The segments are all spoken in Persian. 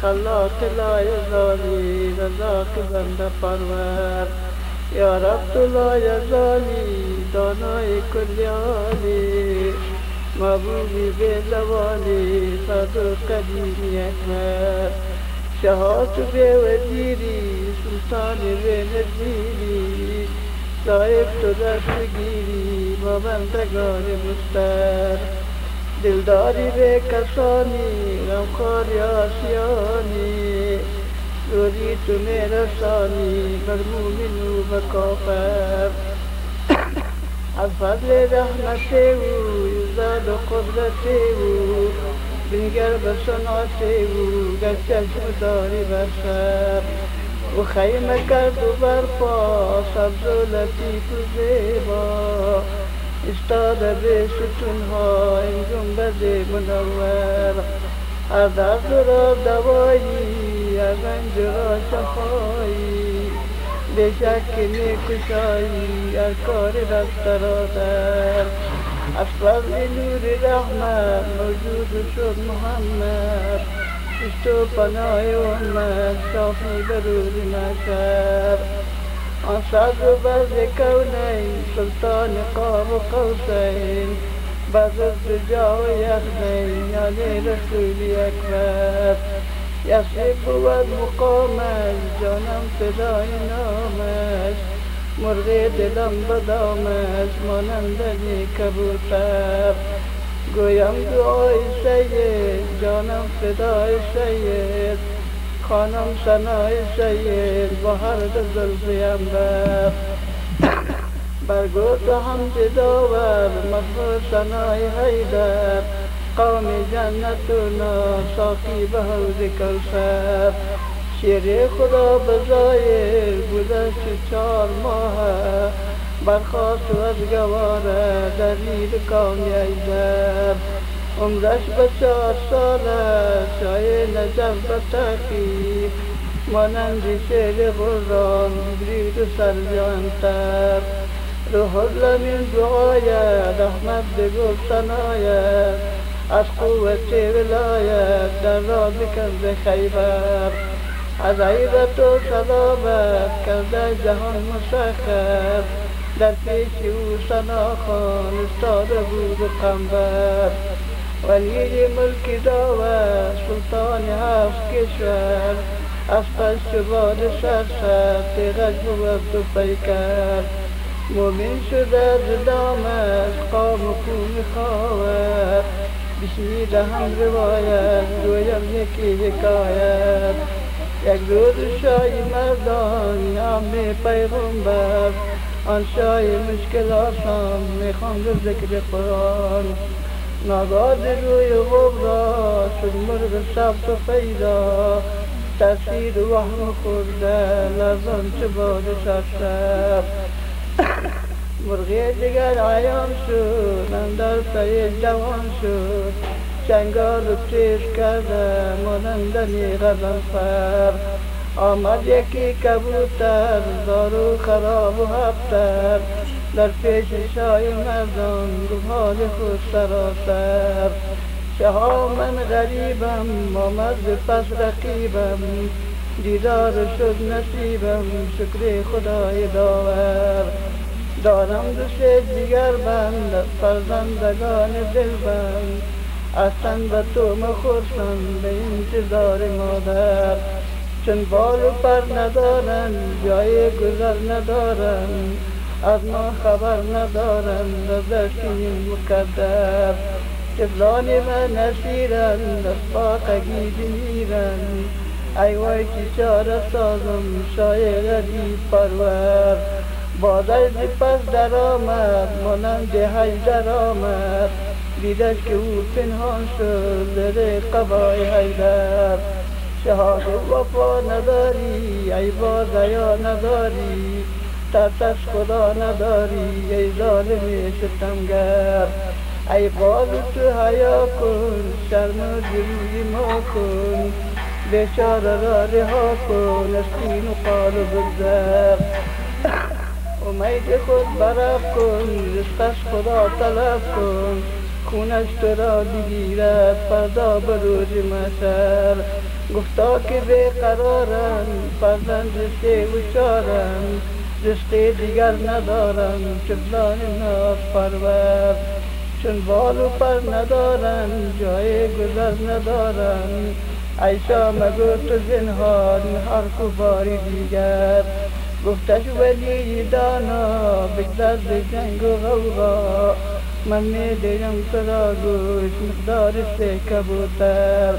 خلاق لایزالی رزاق بنده پرور. یا رب تو لایزالی دانای کلیالی، محبوبی به زوالی صدق قدیمی اکبر. شهات به وزیری سلطان به نزیری، صاحب تو دستگیری با بندگان مستر. دلداری به کسانی غمخواری آسیانی، دوری تو میرسانی بر مومن و به کافر. از فضل رحمت او یزداد و قدرت او، بنگر به صنعت او گر چشم داری بسر. و خیمه کرد و برپا سبز و لطیف و زیبا، استاده به ستونها این گنبد منور. هر درد را دوایی، هر رنج را شفایی، به شک میکشایی هر کار دست را در. از فضل نور رحمت موجود شد محمد، عشق و پناه امت شافی به روز محشر. آن صدر و بزر کونین سلطان قاب و قوسین، بزر دجا و یخنین یعنی رسولی اکبر. یسرب بود مقامش جانم فدای نامش، مرغ دلم بدامش مانند کبوتر. گویم دعای سید جانم فدای سید، خانم ثنای سید با هر دو زلف عنبر. برگرد حمد داور مغفور ثنای حیدر، قوم جنتنا ساقی به حوض کوثر. شیر خدا بزایر گذشت 4 ماه، برخاست و از گواره در دید قوم ایزر. عمرش به 4 ساله شای نجف به تحقیق، مانند شیر غران برید و سرجانتر. روح الامین دعایت رحمت بگو ثنایت، از قوت ولایت در را بکرد خیبر. از عیبت و سلامت کرده جهان مسخر، در پیش او ثناخوان استاده بود قنبر. ولی ملک داور سلطان 7 کشور، از پس باد سرسر تیغش بود و پیکر. مومن شده از دامش قام و قوم خاور، بشنیده هم روایت گویم یکی حکایت. یک روز شای مردان نام پیغمبر، آن شای مشکل آسان میخواند ذکر قرآن. ناگاه روی غبرا شد مرغ ثبت و پیدا، تأثیر وهم خورده لرزان چه باد سرسر. مرغی دیگر عیان شد اندر پی جوان شد، چنگال و تیز کرده مانندنی غضنفر. آمد یکی کبوتر زار و خراب و هفتر، در پیش شای مردان گفت حال خود سراسر. شها من غریبم آمد پس رقیبم، دیدار شد نصیبم شکر خدای داور. دارم دوست دیگر بند فرزندگان دل بند، اصلا به تو مخورسم به انتظار مادر. چون بال و پر ندارن جای گذر ندارن، از ما خبر ندارن رزشین مقدر. طفلان من نسیرن از پاکگی بمیرن، ای وای چی چاره سازم شای غریب پرور. بادش پس در آمد مانند حیدر آمد، دیدش که او پنهان شد در قبای حیدر. شهاد وفا نداری ای باز حیا نداری، ترس از خدا نداری ای ظالم ستمگر. ای قالو تو حیا کن شرم و جلوی ما کن، بیچاره را رها کن از کین و قال و بگذر. امید خود برف کن رزق از خدا طلب کن، خونش تو را بگیرد فردا به روز محشر. گفتا که بیقرارم فرزند سه و چارم رزق دیگر ندارم جبلان ناز پرور چون بال و پر ندارم جای گذر ندارم عیسی مگو تو زنهار حرف و باری دیگر گفتش ولی دانا بگذر به جنگ و غوغا من میدیم تو را گوش مقدار سه کبوتر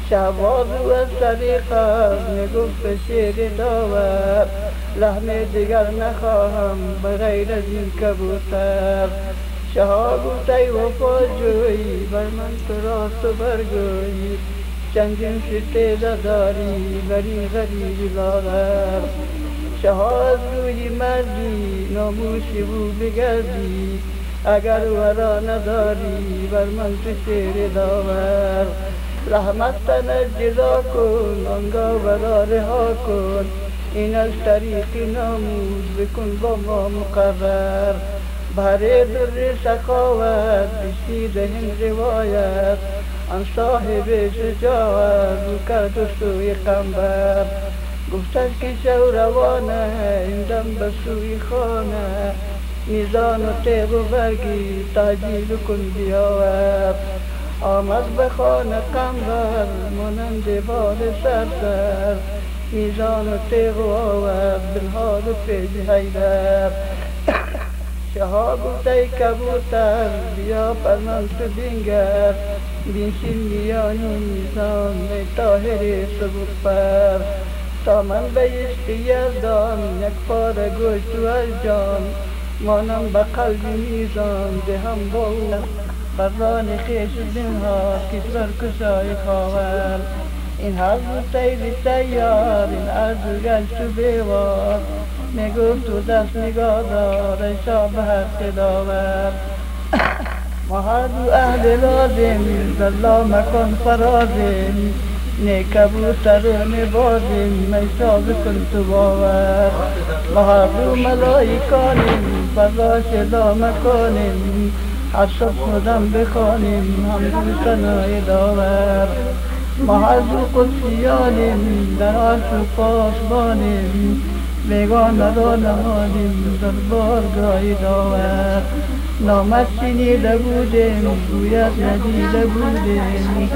شهباز و صدیقه میگفت شیر داور لحم دیگر نخواهم بغیر از این کبوتر شها گفت ای وفاجوی بر من تو راست و برگوی چندین ستیزه داری بری غریبی لاغر شها از روی مردی ناموسی او بگردی اگر ورا نداری بر من تو شیر داور رحمت تنش جدا کن آنگاه ورا رها کن این از طریق ناموس بکن با ما مقرر بهره در سخاوت بشنید این روایت آن صاحب شجاعت رو کرد و سوی قنبر گفتش که شو روانه این دم به سوی خانه میزان و تیغ و برگی تعجیل کن بیاور آمد به خانه قنبر مانند باد سرسر میزان و تیغ و آورد بالحال و پیج حیدر شها گفت ای کبوتر بیا فرمان تو بینگر بینشین میانی میزان ای طاهر سبوک پر تا من بیشتی یزدان یک پاره گوشت و از جان مانم به قلب میزان دهم با او بران خیش دنها کشور کشای خاور این حرف سید سیار این عرض گشت و بیوار میگفت تو دست نگاه دار ای شاه به حق داور ما هر دو اهل لازم دلا مکن فرازم نه کبوتر و نه بازم ای شاه بکن تو باور ما هر دو ملائکانیم فضا شدا مکانیم هر شب خودم بخوانیم همدو سنای داور ما هر دو قدسیانیم در عرش و پاسبانیم بیگانه را نهادیم در بارگاه داور نامت شنیده بودیم گوید ندیده بودیم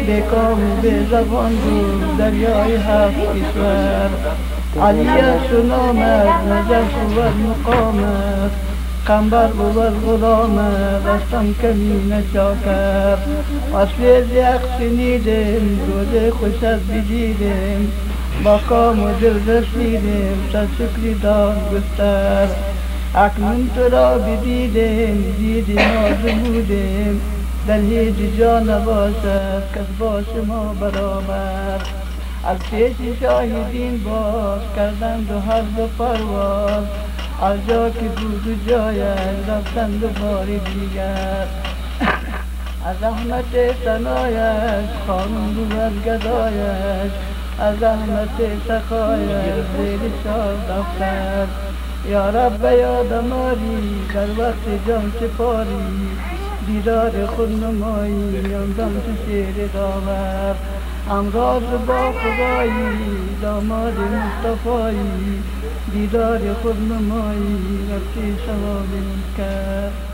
به کام و به زبان بود دریای هفت کشور علی است نامت نجف بود مقامت قنبر بود غلامت دستم کمینه چاکر وصل زیق شنیدیم روز خوشت بدیدیم با کام و دل رسیدیم صد شکری داد گستر اکنون تو را بدیدیم دیدیم آزمودیم در هیچ جا نباشد کس با شما برابر از پیش شاهدین باز کردند و هر دو پرواز از جا که بود و جایش رفتند و باری دیگر از رحمت ثنایش قانون بود گدایش از رحمت سخایش زیر شاه دفتر یا رب یادم آری در وقت جان سپاری دیدار خود نمایی یاندم تو شیر داور همراز با خدایی داماد مصطفایی دیدار خود نمایی وقتی ثواب کرد